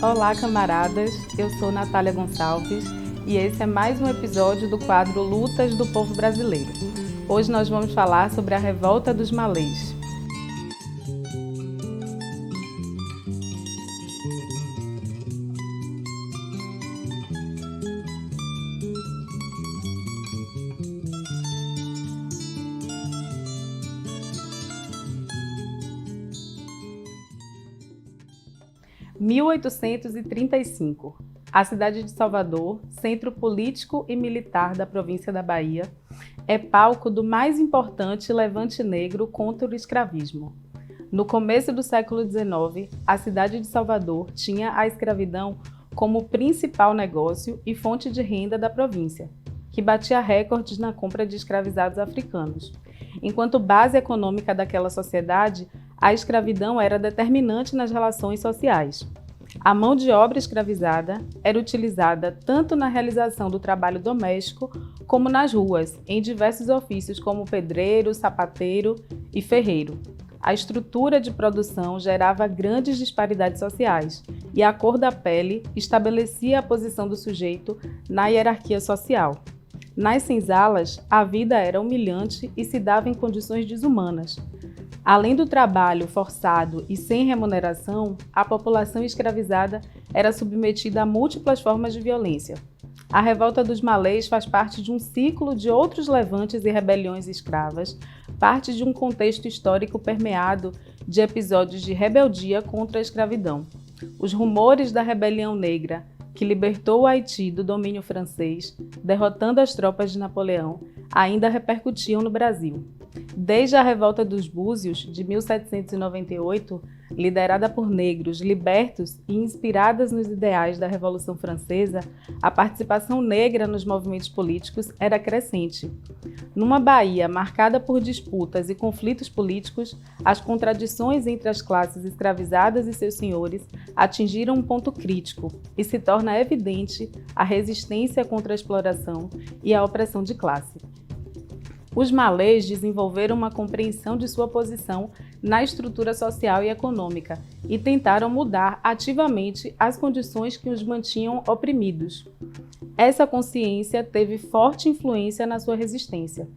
Olá, camaradas! Eu sou Natália Gonçalves e esse é mais um episódio do quadro Lutas do Povo Brasileiro. Hoje nós vamos falar sobre a Revolta dos Malês. Em 1835, a cidade de Salvador, centro político e militar da província da Bahia, é palco do mais importante levante negro contra o escravismo. No começo do século XIX, a cidade de Salvador tinha a escravidão como principal negócio e fonte de renda da província, que batia recordes na compra de escravizados africanos. Enquanto base econômica daquela sociedade, a escravidão era determinante nas relações sociais. A mão de obra escravizada era utilizada tanto na realização do trabalho doméstico como nas ruas, em diversos ofícios como pedreiro, sapateiro e ferreiro. A estrutura de produção gerava grandes disparidades sociais e a cor da pele estabelecia a posição do sujeito na hierarquia social. Nas senzalas, a vida era humilhante e se dava em condições desumanas. Além do trabalho forçado e sem remuneração, a população escravizada era submetida a múltiplas formas de violência. A Revolta dos Malês faz parte de um ciclo de outros levantes e rebeliões escravas, parte de um contexto histórico permeado de episódios de rebeldia contra a escravidão. Os rumores da rebelião negra, que libertou o Haiti do domínio francês, derrotando as tropas de Napoleão, ainda repercutiam no Brasil. Desde a Revolta dos Búzios, de 1798, liderada por negros libertos e inspiradas nos ideais da Revolução Francesa, a participação negra nos movimentos políticos era crescente. Numa Bahia marcada por disputas e conflitos políticos, as contradições entre as classes escravizadas e seus senhores atingiram um ponto crítico e se torna evidente a resistência contra a exploração e a opressão de classe. Os malês desenvolveram uma compreensão de sua posição na estrutura social e econômica e tentaram mudar ativamente as condições que os mantinham oprimidos. Essa consciência teve forte influência na sua resistência.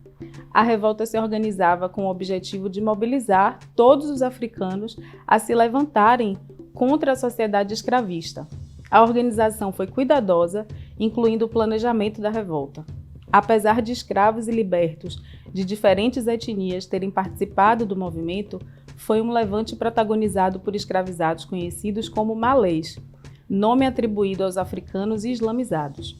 A revolta se organizava com o objetivo de mobilizar todos os africanos a se levantarem contra a sociedade escravista. A organização foi cuidadosa, incluindo o planejamento da revolta. Apesar de escravos e libertos de diferentes etnias terem participado do movimento, foi um levante protagonizado por escravizados conhecidos como malês, nome atribuído aos africanos islamizados.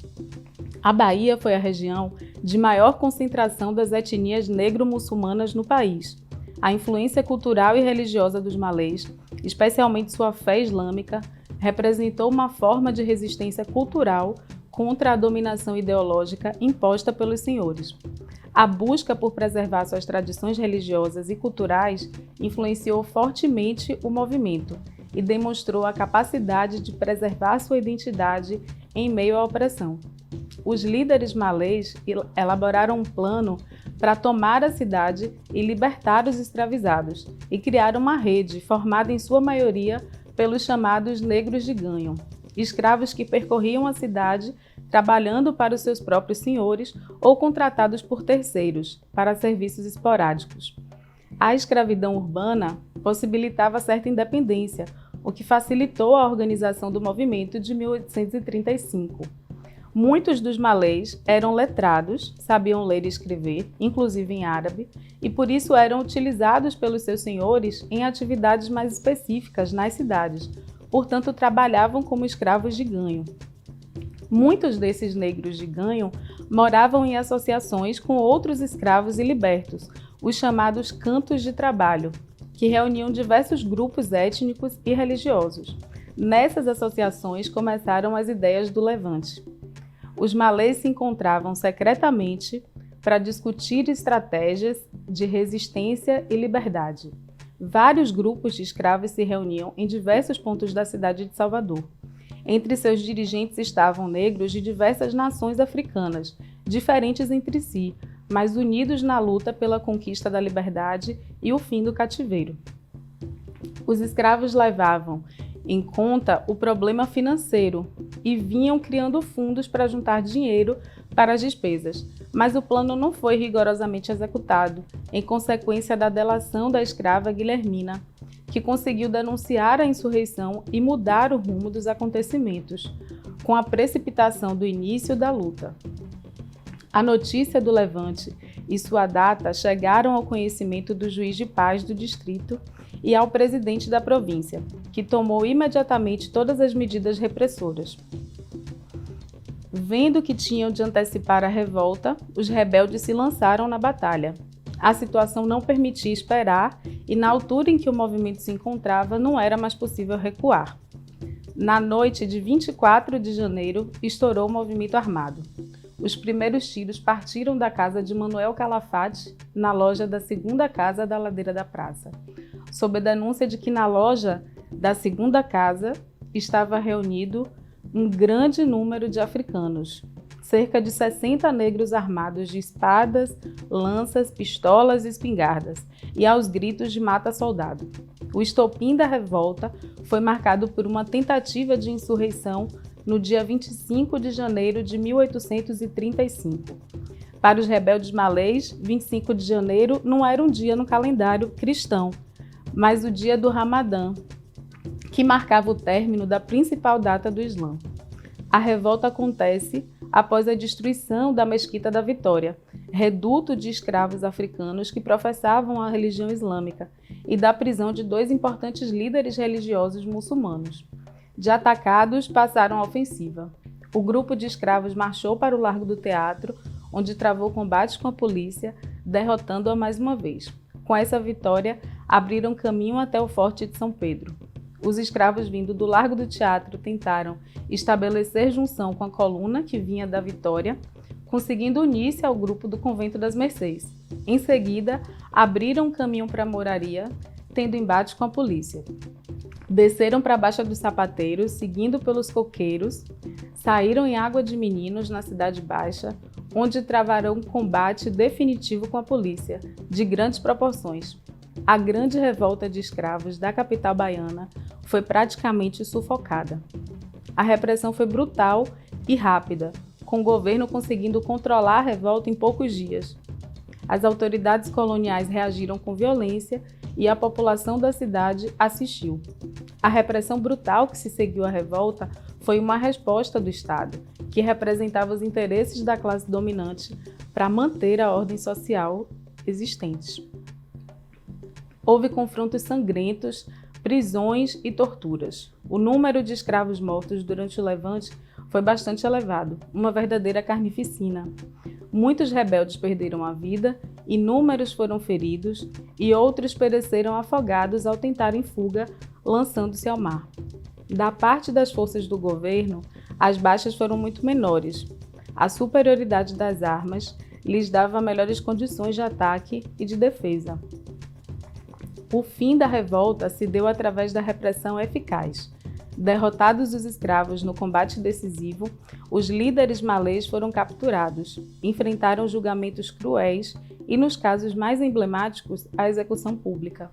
A Bahia foi a região de maior concentração das etnias negro-muçulmanas no país. A influência cultural e religiosa dos malês, especialmente sua fé islâmica, representou uma forma de resistência cultural contra a dominação ideológica imposta pelos senhores. A busca por preservar suas tradições religiosas e culturais influenciou fortemente o movimento e demonstrou a capacidade de preservar sua identidade em meio à opressão. Os líderes malês elaboraram um plano para tomar a cidade e libertar os escravizados e criaram uma rede formada em sua maioria pelos chamados negros de ganho, escravos que percorriam a cidade trabalhando para os seus próprios senhores ou contratados por terceiros para serviços esporádicos. A escravidão urbana possibilitava certa independência, o que facilitou a organização do movimento de 1835. Muitos dos malês eram letrados, sabiam ler e escrever, inclusive em árabe, e por isso eram utilizados pelos seus senhores em atividades mais específicas nas cidades, portanto trabalhavam como escravos de ganho. Muitos desses negros de ganho moravam em associações com outros escravos e libertos, os chamados cantos de trabalho, que reuniam diversos grupos étnicos e religiosos. Nessas associações começaram as ideias do levante. Os malês se encontravam secretamente para discutir estratégias de resistência e liberdade. Vários grupos de escravos se reuniam em diversos pontos da cidade de Salvador. Entre seus dirigentes estavam negros de diversas nações africanas, diferentes entre si, mas unidos na luta pela conquista da liberdade e o fim do cativeiro. Os escravos levavam em conta o problema financeiro e vinham criando fundos para juntar dinheiro para as despesas, mas o plano não foi rigorosamente executado, em consequência da delação da escrava Guilhermina, que conseguiu denunciar a insurreição e mudar o rumo dos acontecimentos, com a precipitação do início da luta. A notícia do levante e sua data chegaram ao conhecimento do juiz de paz do distrito e ao presidente da província, que tomou imediatamente todas as medidas repressoras. Vendo que tinham de antecipar a revolta, os rebeldes se lançaram na batalha. A situação não permitia esperar e, na altura em que o movimento se encontrava, não era mais possível recuar. Na noite de 24 de janeiro, estourou o movimento armado. Os primeiros tiros partiram da casa de Manuel Calafate, na loja da segunda casa da ladeira da praça, sob a denúncia de que na loja da segunda casa estava reunido um grande número de africanos, cerca de 60 negros armados de espadas, lanças, pistolas e espingardas, e aos gritos de mata-soldado. O estopim da revolta foi marcado por uma tentativa de insurreição no dia 25 de janeiro de 1835. Para os rebeldes malês, 25 de janeiro não era um dia no calendário cristão, mas o dia do Ramadã, que marcava o término da principal data do Islã. A revolta acontece após a destruição da Mesquita da Vitória, reduto de escravos africanos que professavam a religião islâmica, e da prisão de 2 importantes líderes religiosos muçulmanos. De atacados, passaram a ofensiva. O grupo de escravos marchou para o Largo do Teatro, onde travou combates com a polícia, derrotando-a mais uma vez. Com essa vitória, abriram caminho até o Forte de São Pedro. Os escravos vindo do Largo do Teatro tentaram estabelecer junção com a coluna que vinha da Vitória, conseguindo unir-se ao grupo do Convento das Mercês. Em seguida, abriram caminho para a Moraria, tendo embate com a polícia. Desceram para a Baixa dos Sapateiros, seguindo pelos coqueiros, saíram em Água de Meninos, na Cidade Baixa, onde travarão um combate definitivo com a polícia, de grandes proporções. A grande revolta de escravos da capital baiana foi praticamente sufocada. A repressão foi brutal e rápida, com o governo conseguindo controlar a revolta em poucos dias. As autoridades coloniais reagiram com violência e a população da cidade assistiu. A repressão brutal que se seguiu à revolta foi uma resposta do Estado, que representava os interesses da classe dominante para manter a ordem social existente. Houve confrontos sangrentos, prisões e torturas. O número de escravos mortos durante o levante foi bastante elevado, uma verdadeira carnificina. Muitos rebeldes perderam a vida, inúmeros foram feridos e outros pereceram afogados ao tentarem fuga, lançando-se ao mar. Da parte das forças do governo, as baixas foram muito menores. A superioridade das armas lhes dava melhores condições de ataque e de defesa. O fim da revolta se deu através da repressão eficaz. Derrotados os escravos no combate decisivo, os líderes malês foram capturados, enfrentaram julgamentos cruéis e, nos casos mais emblemáticos, a execução pública.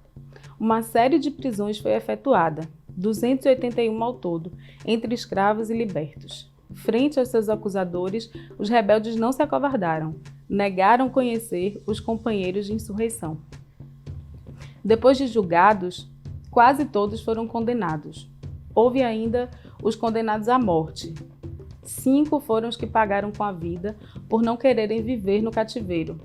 Uma série de prisões foi efetuada, 281 ao todo, entre escravos e libertos. Frente aos seus acusadores, os rebeldes não se acovardaram, negaram conhecer os companheiros de insurreição. Depois de julgados, quase todos foram condenados. Houve ainda os condenados à morte. 5 foram os que pagaram com a vida por não quererem viver no cativeiro.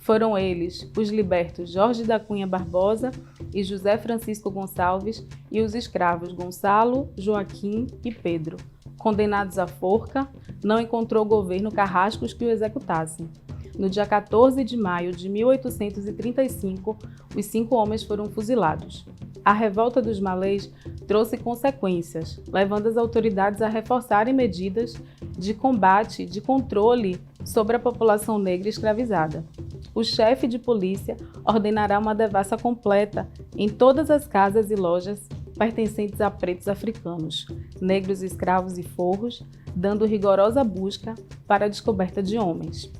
Foram eles os libertos Jorge da Cunha Barbosa e José Francisco Gonçalves e os escravos Gonçalo, Joaquim e Pedro. Condenados à forca, não encontrou o governo carrascos que o executassem. No dia 14 de maio de 1835, os 5 homens foram fuzilados. A revolta dos malês trouxe consequências, levando as autoridades a reforçarem medidas de combate e de controle sobre a população negra escravizada. O chefe de polícia ordenará uma devassa completa em todas as casas e lojas pertencentes a pretos africanos, negros escravos e forros, dando rigorosa busca para a descoberta de homens.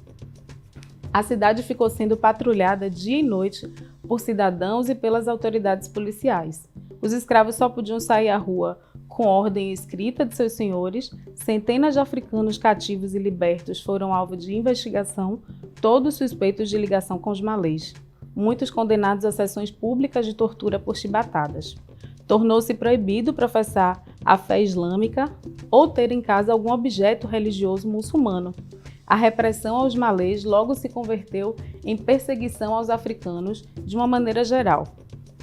A cidade ficou sendo patrulhada dia e noite por cidadãos e pelas autoridades policiais. Os escravos só podiam sair à rua Com ordem escrita de seus senhores, centenas de africanos cativos e libertos foram alvo de investigação, todos suspeitos de ligação com os malês, muitos condenados a sessões públicas de tortura por chibatadas. Tornou-se proibido professar a fé islâmica ou ter em casa algum objeto religioso muçulmano. A repressão aos malês logo se converteu em perseguição aos africanos de uma maneira geral.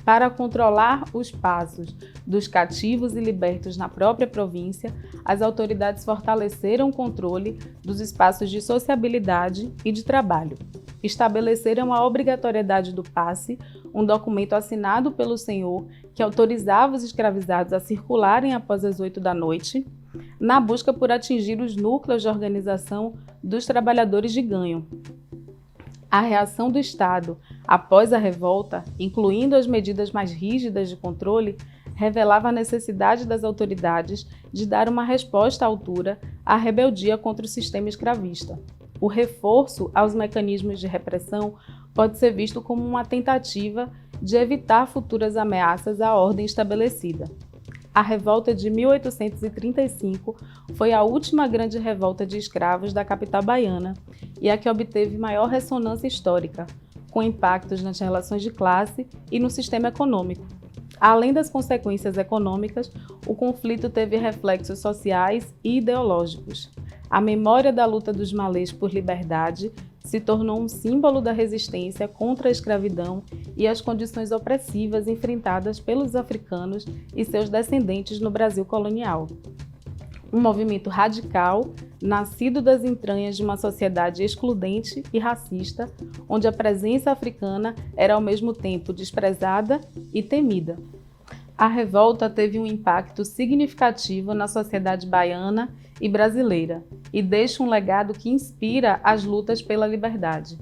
Para controlar os passos dos cativos e libertos na própria província, as autoridades fortaleceram o controle dos espaços de sociabilidade e de trabalho. Estabeleceram a obrigatoriedade do passe, um documento assinado pelo senhor que autorizava os escravizados a circularem após as 8 da noite, na busca por atingir os núcleos de organização dos trabalhadores de ganho. A reação do Estado após a revolta, incluindo as medidas mais rígidas de controle, revelava a necessidade das autoridades de dar uma resposta à altura à rebeldia contra o sistema escravista. O reforço aos mecanismos de repressão pode ser visto como uma tentativa de evitar futuras ameaças à ordem estabelecida. A revolta de 1835 foi a última grande revolta de escravos da capital baiana e a que obteve maior ressonância histórica, com impactos nas relações de classe e no sistema econômico. Além das consequências econômicas, o conflito teve reflexos sociais e ideológicos. A memória da luta dos malês por liberdade se tornou um símbolo da resistência contra a escravidão e as condições opressivas enfrentadas pelos africanos e seus descendentes no Brasil colonial. Um movimento radical, nascido das entranhas de uma sociedade excludente e racista, onde a presença africana era ao mesmo tempo desprezada e temida. A revolta teve um impacto significativo na sociedade baiana e brasileira e deixa um legado que inspira as lutas pela liberdade.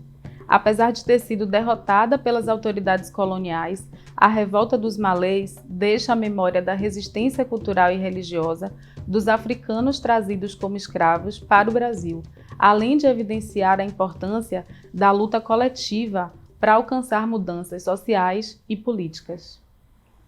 Apesar de ter sido derrotada pelas autoridades coloniais, a revolta dos malês deixa a memória da resistência cultural e religiosa dos africanos trazidos como escravos para o Brasil, além de evidenciar a importância da luta coletiva para alcançar mudanças sociais e políticas.